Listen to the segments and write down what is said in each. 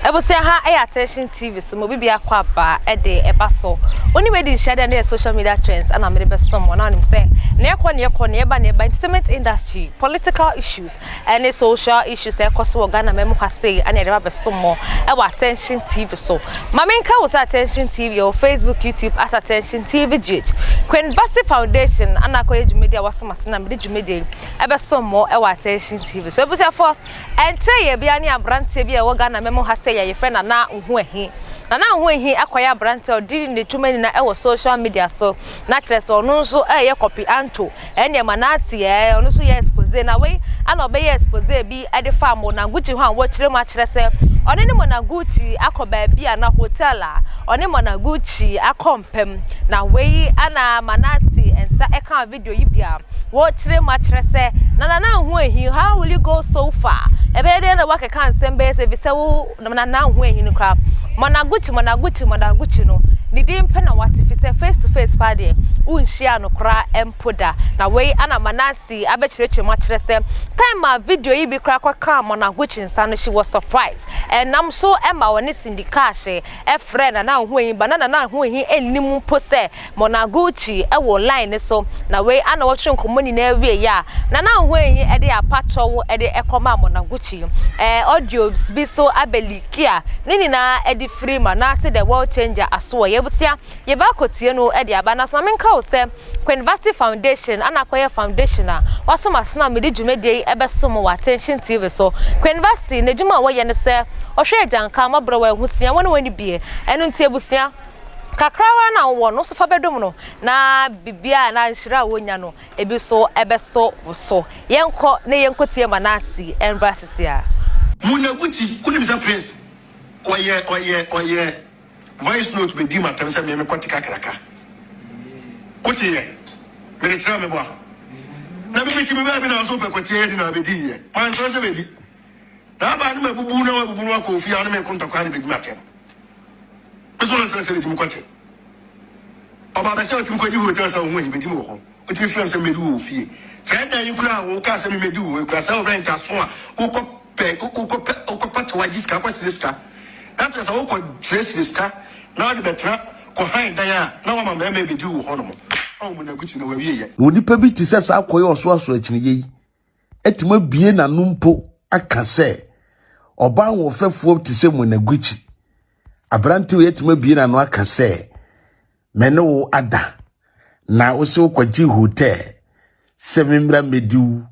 Ebusia ha attention TV so mo bibia kwa ba de eba so. Oni we di share na social media trends and am be someone na nim say na ekọ na eba entertainment industry, political issues and social issues e koso Ghana memu kwase and e be somo e wa attention TV so. Mamenka was attention TV or Facebook, YouTube as attention Tvgh. Queen Basti Foundation and akoye media was na me di media e be somo e wa attention TV. So ebusia for enche ye bia ne abrante bia wo Ghana memu say your friend na Hoahi. Na Hoahi akwaya brand or did the too many na e social media so naturally so no so e copy anto ene Manasseh ono so ye expose na we ana obey expose bi e de farm Mona Gucci ho an wo kire ma kire se one ne Mona Gucci akoba bia na hotel a one Mona Gucci akompem na we ana Manasseh ensa e kan video yi bia wo kire ma kire se na Hoahi, how will you go so far? E be dey na work kan sembe se bi se wo na Hoahi no kra Mona Gucci no ni dim pe na wati fi se face to face party unhia no kra empoda na we ana Manasseh abechirechwe ma kire se time ma video yi bi kra kwa Mona Gucci nsa no she was surprised and nam so emma woni syndicate e friend na Hoahi banana na Hoahi enim po se Mona Gucci e wo line so na we ana wo twen komoni na awie ya na Hoahi e de apacho e de ekoma Mona Gucci audio bi so abelikia nini na e di free Manasseh the world changer aso yebusia ye ba kotie no e de aba na so menka wo se Queen Basti Foundation ana akoye foundation a wasoma sna me di dwumede e be so mo attention TV so Queen Basti na dwuma wo ye ne se ohwe agyanka mabro wa husia woni wani bie eno ntie busia kakrawa na wo no so fa bedom no na bibia na nhira wonya no ebi so ebe so so yenko ne yenkotie Manasseh embassy a Mona Gucci kuni bisa prince oye voice note be di matam se me kwatika kraka otie ye me tira me bo na me ti me ba bi na so pe kwatie ye na be di ye man so se be di na ba no mabubu na wabubu no akofi anu me konta kwa ni be di matam eso na se di mu kwate oba ba se o ti mu kwaji hotel sa Hoahi be di mu ho o ti fi se me di wo fie se na yin kura wo ka se me di wo kura se o rent aso a wo ko pata wajiska kwa siska that is how ko siska na de betra ko han dan a na wa mama me be di wo hono mo o Mona Gucci na wa wie ye onipa bi ti se sa akoye oso akini yi etima bie na numpo aka se oba wo fefo ti se Mona Gucci abrante we etima bie na no aka se mene wo ada na wo se wo kwaji hotel se memra mediu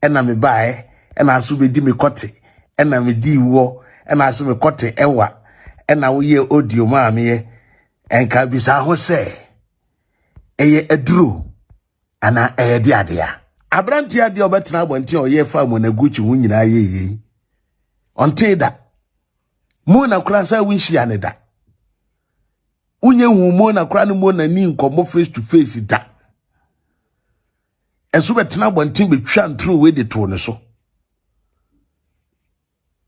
ena me bae ena aso be di me kote ena me di wo ena aso me kote ewa ena wo ye audio ma me ye enka bisa ho se eye eduro ana eye di adea abranti ade obetina abonti oye fa Mona Gucci hu nyina ye onte da Mona kura sa winshi ane da unye hu Mona kura no Mona ni nkomo face to face da enso betina abonti be twa ntro we de to ne so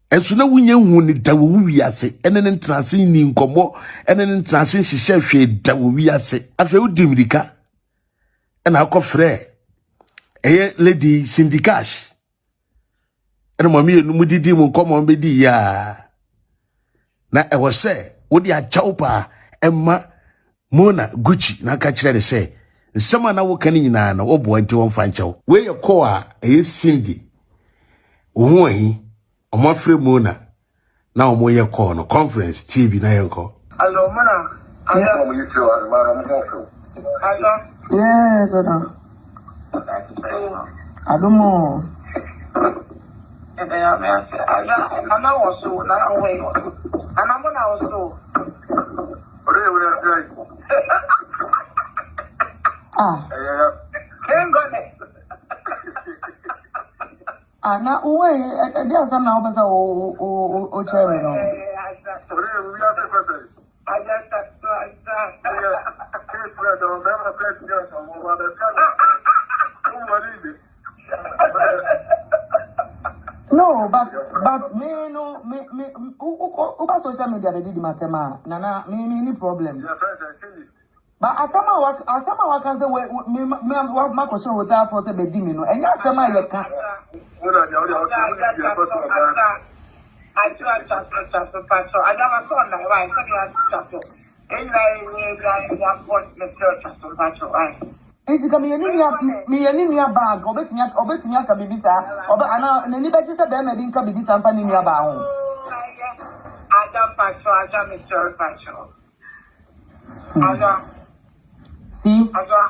enso na wunye hu ni da wo wiase ene ne ntrase ni nkomo ene ne ntrase hihye hwe da wo wiase afa udi mirika ena akofre eye lady syndicate ene mami enu mudidi mu nkomo be di ya na e wo se wodi achaupa emma Mona Gucci na ka kire de se nsema na wo kan nyina na obo anti won fa nchew we ye ko a eye Cindy Hoahi omo free Mona na omo ye ko no conference TV na yenko hello Mona aya mo yitu ara mo ho hello yes ona adumo ebe ya me aya ana wo so na we ana mo na wo so ore we na uwe edi asam na obesa o chere no no but me no me uka social media they did matema nana me any problem but asama wa kan say me ma ko show that for say be di me no enya asama ye ka I do a chat. I never saw my wife. I do a chat. And I want the church to right. Enti ka me yani nia bag obetimi aka bibisa oba ana nani be ti se be ma bi nka bibisa mfa ni nia ba ho Ada Mr. Pacho. Ada. See? Ada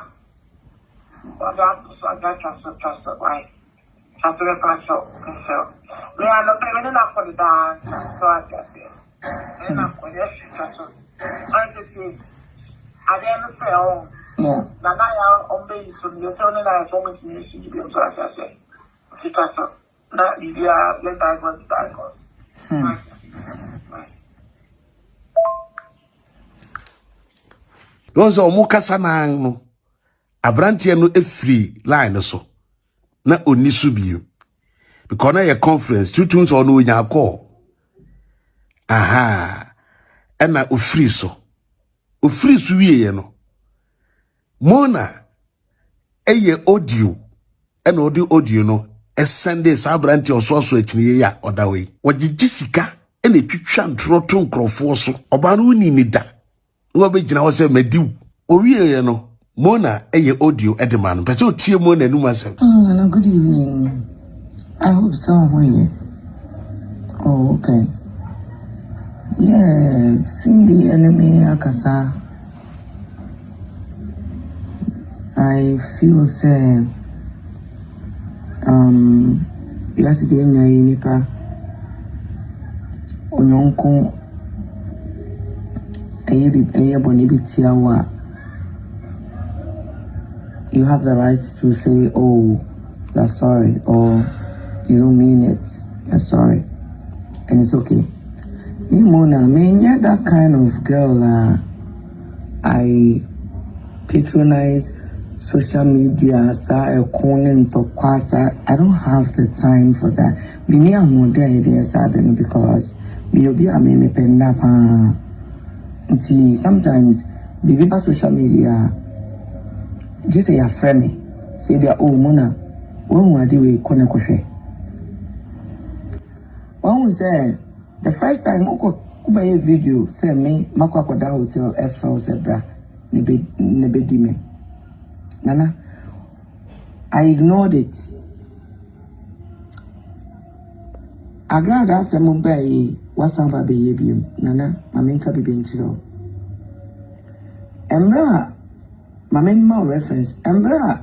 trust right. Trust Pacho. So, me I no pay me na for the dance. So I get it. And I'm going to trust. I just see. I didn't fail. Yeah. Nana ya ombe so you tell me na so much you see be so I say. Because na dia let I go start. Don so mo kasa na no abrantie no efri line so na oni so biu because na your conference tutun so no nya call aha ena ofri so wie no Mona eye audio ena odi audio no esende sa abrantie oso akini ya odawe wogigi sika ena twitwa ntro to nkrofo so oba no ni da wo be gina wo se mediw owie no Mona eye audio edman pese otie Mona numa se good evening. I hope someone. Oh, okay. Yeah, Cindy enemy akasa. I feel sad. Yesterday nipa onyonko eye boni bitiawa. You have the right to say, oh, you're sorry, or you don't mean it, you're sorry, and it's okay. Me Mona, me that kind of girl. I patronize social media. I don't have the time for that. Me am there because me obi me penda pa. Sometimes baby ba social media. Just say your friend, say be oh Mona, when we do we kona koshe. One say the first time I a video say me makwa koda hotel F4 zebra nebe di me. Nana, I ignored it. I glad that some bay what's up by you, Nana, Maminka be being chill. Embra. My main reference, Embra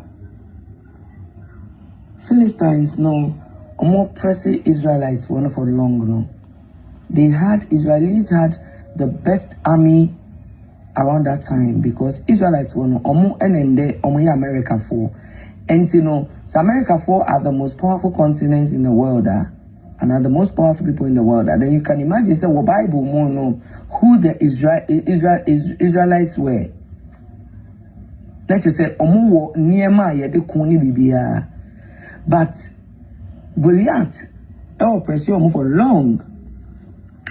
Philistines no more pressing Israelites for long no. Israelis had the best army around that time because Israelites were no America for. And you know, so America for are the most powerful continent in the world and are the most powerful people in the world. And then you can imagine say well, Bible more know who the Israelites were. Let's just say omuwo niema yede kuni bibia, but Goliath pressure omu for long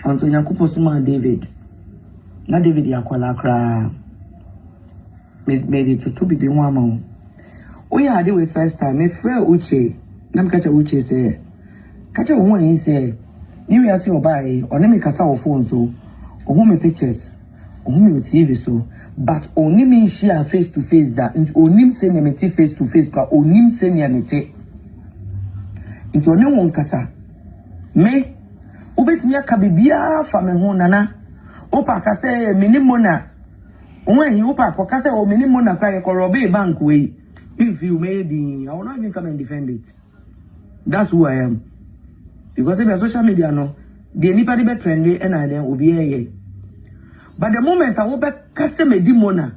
until Nyankopon suma David. Na David yakwala kra made it to bibi nwama. We had it with first time. Me friend Uche, na me catch Uche say, catch one he say, you will see obai or me kasa o phone so, or me pictures, or me TV so. But only me share face to face that only say nemeti face to face ka only say nemeti into only one kasa me ubetimi aka bibia fa me ho nana opa ka say minimona onwe opa ko ka say o minimona kwa ye ko robe bank we if you made I will not even come and defend it. That's who I am because if your social media no the anybody be trendy and I then obi here. But the moment I will be cast me demona.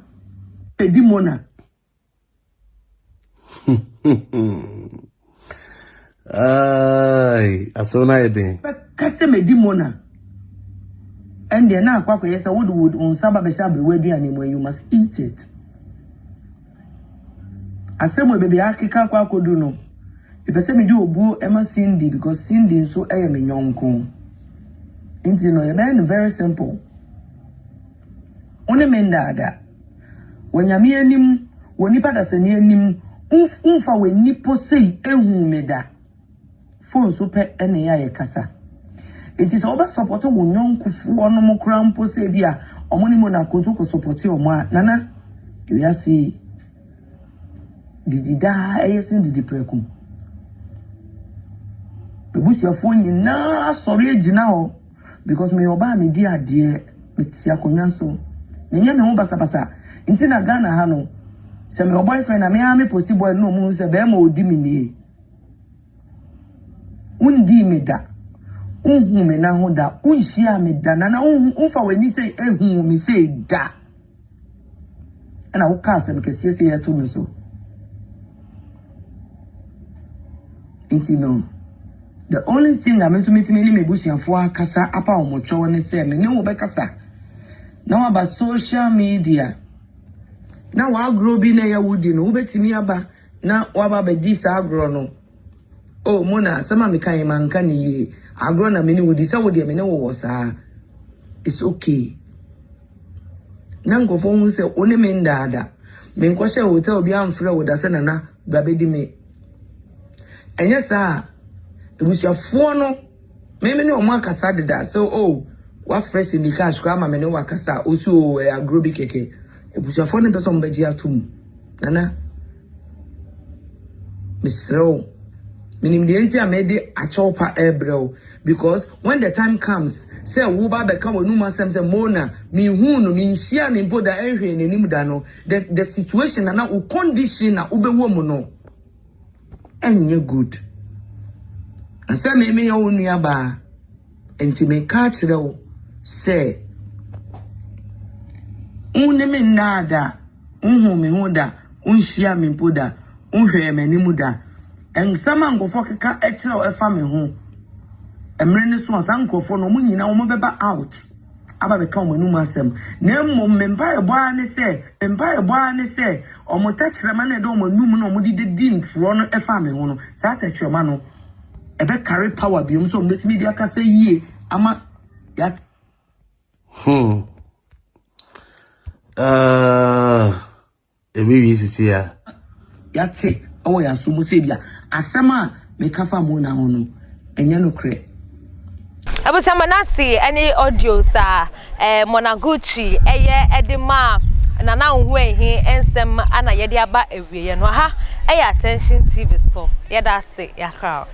Ay, asona ede. Cast me demona. And then now, kwako yes, I would on saba beshabri wedi anymore. You must eat it. I say my baby akika kwako do no. If I say me do obu Emma Cindy because Cindy so I am a young coon. You know, you're very simple. One mendada when yami anim woni pada se ni anim umfa we nipo sei ehu meda phone so pe ene ya ye kasa It is over support wo nyon kufu ono mo kra mpo se bia omo ni mo na koto ko support omo a nana we asi didida eyesin didi prekum bebusiafo nyina sori agina ho because me oba me di ade me ti akonya so me ho basa nti na Ghana ha no se me boyfriend na me post boy no mu se be ma odi mi ni undi me da unhu me na ho da unhia me da na unfa wani say ehu me say da na wo ka se me kese se ya to me so nti no the only thing I'm assuming me busiafo akasa apa omocho ne say me ne wo be kasa na wa social media na wa grow bi na ya wudi no wo betimi aba na wa ba be di sa agro no oh Mona sama me kan man kan yi agro na me ni wudi sa wudi me ne wo sa it's okay na ngofo hu se one me ndada me nkwose hotel bi amfra wo da se na ba be di me enye sa ebusiafo no me ne o ma kasa deda so oh wa fresh ni cash kwa ma me ne wa kasa osu agro bi keke ebusiafo ne person beji atum nana misro minim de enti amede achopa ebrel because when the time comes say wo ba be come onu masem say Mona mi hu no mi nhia ni boda ehwe nenim da no the situation na o condition na obewo mu no enye good asa me ya onua ba enti me ka kire wo say unne me nada unhu me hu da unhia me boda unhwe me nenim da en sama ngofo keka ekire o efa me hu emre ne so san nkofo no munyina wo beba out aba be ka o manu masem na mmom mempa ebo ne se o mo takire ma na de o manu mu no mo di ntro no efa me hu no sa takire ma no ebe carry power bi so mo betimi di aka say yie ama ya ebi wi sisi ya te o ya so mo se bia asema me kafa mo na ho no enya no kre abusa Manasseh any audios Mona Gucci edema na na hu ehi ensem ana yede aba ewie no ha attention TV so yeda se yakra